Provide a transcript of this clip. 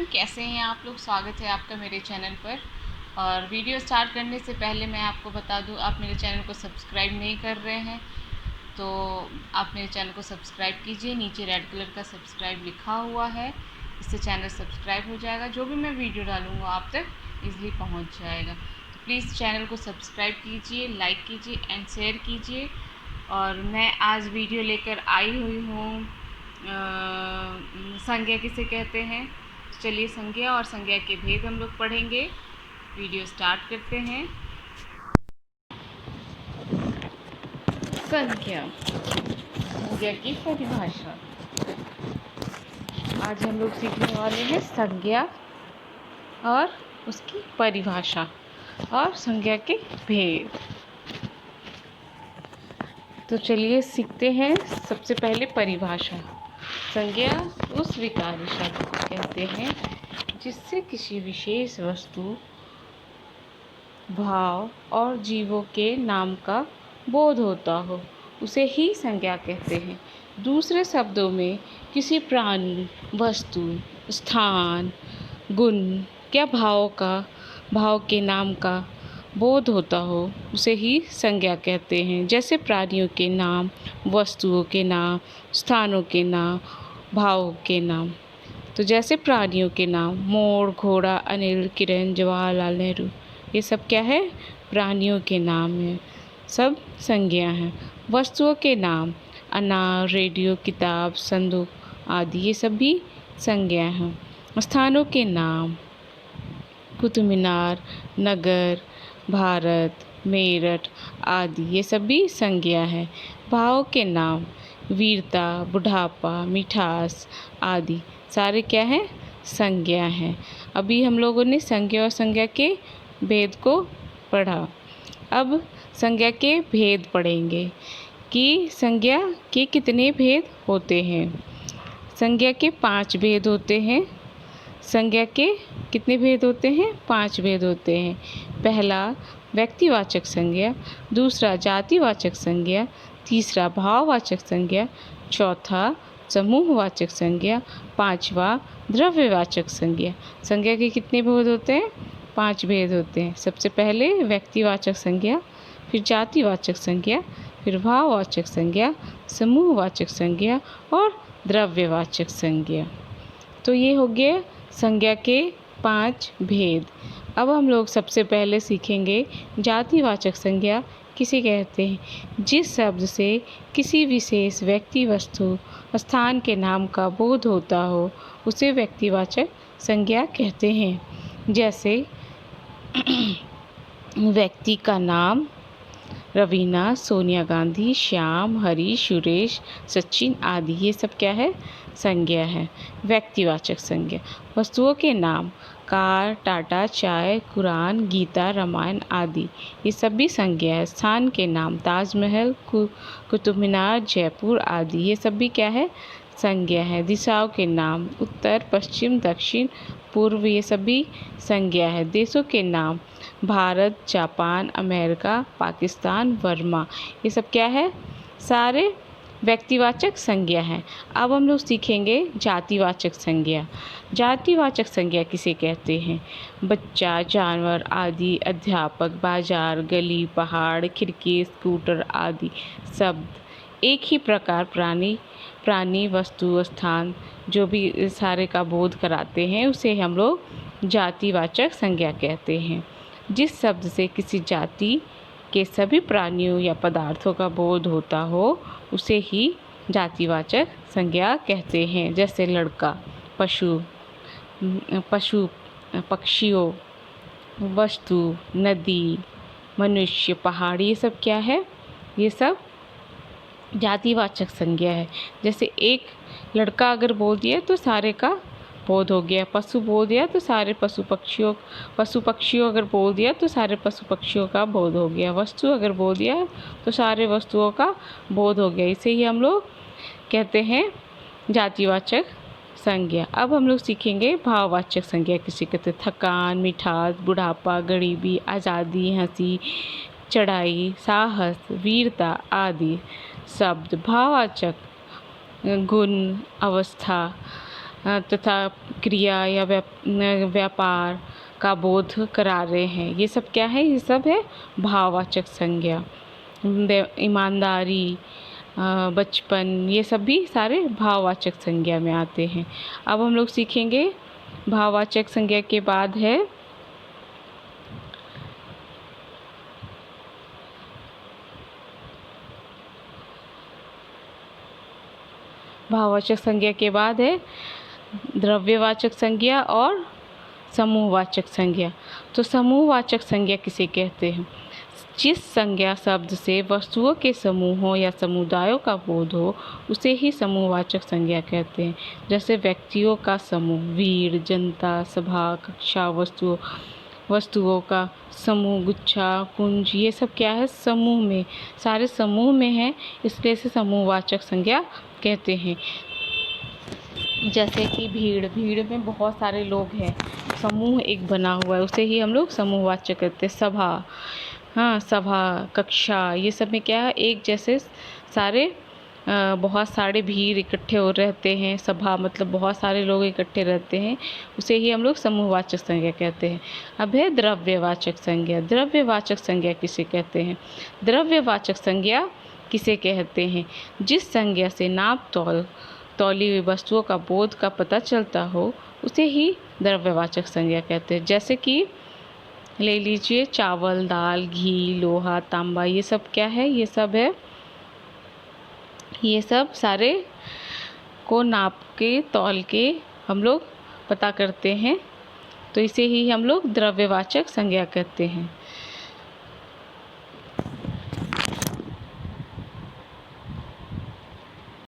Everyone, कैसे हैं आप लोग। स्वागत है आपका मेरे चैनल पर। और वीडियो स्टार्ट करने से पहले मैं आपको बता दूं, आप मेरे चैनल को सब्सक्राइब नहीं कर रहे हैं तो आप मेरे चैनल को सब्सक्राइब कीजिए। नीचे रेड कलर का सब्सक्राइब लिखा हुआ है, इससे चैनल सब्सक्राइब हो जाएगा। जो भी मैं वीडियो डालूँगा आप तक ईज़िली पहुँच जाएगा। तो प्लीज़ चैनल को सब्सक्राइब कीजिए, लाइक कीजिए एंड शेयर कीजिए। और मैं आज वीडियो लेकर आई हुई हूँ संज्ञा किसे कहते हैं। चलिए संज्ञा और संज्ञा के भेद हम लोग पढ़ेंगे। वीडियो स्टार्ट करते हैं। संज्ञा, संज्ञा की परिभाषा। आज हम लोग सीखने वाले हैं संज्ञा और उसकी परिभाषा और संज्ञा के भेद। तो चलिए सीखते हैं। सबसे पहले परिभाषा। संज्ञा उस विकारी शब्द को कहते हैं जिससे किसी विशेष वस्तु, भाव और जीवों के नाम का बोध होता हो, उसे ही संज्ञा कहते हैं। दूसरे शब्दों में किसी प्राणी, वस्तु, स्थान, गुण या भाव के नाम का बोध होता हो, उसे ही संज्ञा कहते हैं। जैसे प्राणियों के नाम, वस्तुओं के नाम, स्थानों के नाम, भावों के नाम। तो जैसे प्राणियों के नाम मोर, घोड़ा, अनिल, किरण, जवाहरलाल नेहरू, ये सब क्या है? प्राणियों के नाम हैं, सब संज्ञा हैं। वस्तुओं के नाम अनार, रेडियो, किताब, संदूक आदि, ये सब भी संज्ञा हैं। स्थानों के नाम कुतुब मीनार, नगर, भारत, मेरठ आदि, ये सब भी संज्ञा है। भाव के नाम वीरता, बुढ़ापा, मिठास आदि, सारे क्या हैं? संज्ञा हैं। अभी हम लोगों ने संज्ञा और संज्ञा के भेद को पढ़ा। अब संज्ञा के भेद पढ़ेंगे कि संज्ञा के कितने भेद होते हैं। संज्ञा के 5 भेद होते हैं। संज्ञा के कितने भेद होते हैं? 5 भेद होते हैं। पहला व्यक्तिवाचक संज्ञा, दूसरा जातिवाचक संज्ञा, तीसरा भाववाचक संज्ञा, चौथा समूहवाचक संज्ञा, पांचवा द्रव्यवाचक संज्ञा। संज्ञा के कितने भेद होते हैं? 5 भेद होते हैं। सबसे पहले व्यक्तिवाचक संज्ञा, फिर जातिवाचक संज्ञा, फिर भाववाचक संज्ञा, समूहवाचक संज्ञा और द्रव्यवाचक संज्ञा। तो ये हो गए संज्ञा के 5 भेद। अब हम लोग सबसे पहले सीखेंगे जातिवाचक संज्ञा किसे कहते हैं। जिस शब्द से किसी विशेष व्यक्ति, वस्तु, स्थान के नाम का बोध होता हो, उसे व्यक्तिवाचक संज्ञा कहते हैं। जैसे व्यक्ति का नाम रवीना, सोनिया गांधी, श्याम, हरीश, सुरेश, सचिन आदि, ये सब क्या है? संज्ञा है, व्यक्तिवाचक संज्ञा। वस्तुओं के नाम कार, टाटा, चाय, कुरान, गीता, रामायण आदि, ये सब भी संज्ञा है। स्थान के नाम ताजमहल, कुतुब मीनार, जयपुर आदि, ये सब भी क्या है? संज्ञा है। दिशाओं के नाम उत्तर, पश्चिम, दक्षिण, पूर्व, ये सब भी संज्ञा है। देशों के नाम Bharat, Japan, America, Pakistan, Burma, ये सब क्या है? सारे व्यक्तिवाचक संज्ञा हैं। अब हम लोग सीखेंगे जातिवाचक संज्ञा। जातिवाचक संज्ञा किसे कहते हैं? बच्चा, जानवर आदि, अध्यापक, बाजार, गली, पहाड़, खिड़की, स्कूटर आदि शब्द एक ही प्रकार प्राणी, वस्तु, स्थान, जो भी सारे का बोध कराते हैं, उसे हम लोग जातिवाचक संज्ञा कहते हैं। जिस शब्द से किसी जाति के सभी प्राणियों या पदार्थों का बोध होता हो, उसे ही जातिवाचक संज्ञा कहते हैं। जैसे लड़का, पशु, पक्षियों, वस्तु, नदी, मनुष्य, पहाड़, ये सब क्या है? ये सब जातिवाचक संज्ञा है। जैसे एक लड़का अगर बोल दिया तो सारे का बोध हो गया। पशु बोल दिया तो सारे पशु पक्षियों अगर बोल दिया तो सारे पशु पक्षियों का बोध हो गया। वस्तु अगर बोल दिया तो सारे वस्तुओं का बोध हो गया। इसे ही हम लोग कहते हैं जातिवाचक संज्ञा। अब हम लोग सीखेंगे भाववाचक संज्ञा किसे कहते हैं। थकान, मिठास, बुढ़ापा, गरीबी, आज़ादी, हंसी, चढ़ाई, साहस, वीरता आदि शब्द भाववाचक गुण, अवस्था तथा क्रिया या व्यापार का बोध करा रहे हैं। ये सब क्या है? ये सब है भाववाचक संज्ञा। ईमानदारी, बचपन, ये सब भी सारे भाववाचक संज्ञा में आते हैं। अब हम लोग सीखेंगे भाववाचक संज्ञा के बाद है भाववाचक संज्ञा के बाद है द्रव्यवाचक संज्ञा और समूहवाचक संज्ञा। तो समूहवाचक संज्ञा किसे कहते हैं? जिस संज्ञा शब्द से वस्तुओं के समूहों या समुदायों का बोध हो उसे ही समूहवाचक संज्ञा कहते हैं। जैसे व्यक्तियों का समूह, भीड़, जनता, सभा, कक्षा, वस्तुओं का समूह, गुच्छा, कुंज, ये सब क्या है? समूह में, सारे समूह में है, इसलिए इसे समूहवाचक संज्ञा कहते हैं। जैसे कि भीड़ में बहुत सारे लोग हैं, समूह एक बना हुआ है, उसे ही हम लोग समूहवाचक कहते हैं। सभा, कक्षा, ये सब में क्या है? एक जैसे सारे बहुत सारे भीड़ इकट्ठे हो रहते हैं। सभा मतलब बहुत सारे लोग इकट्ठे रहते हैं, उसे ही हम लोग समूहवाचक संज्ञा कहते हैं। अब है द्रव्यवाचक संज्ञा। द्रव्यवाचक संज्ञा किसे कहते हैं? द्रव्यवाचक संज्ञा किसे कहते हैं? जिस संज्ञा से नाप तौली हुई वस्तुओं का बोध का पता चलता हो उसे ही द्रव्यवाचक संज्ञा कहते हैं। जैसे कि ले लीजिए चावल, दाल, घी, लोहा, तांबा, ये सब क्या है? ये सब सारे को नाप के तौल के हम लोग पता करते हैं, तो इसे ही हम लोग द्रव्यवाचक संज्ञा कहते हैं।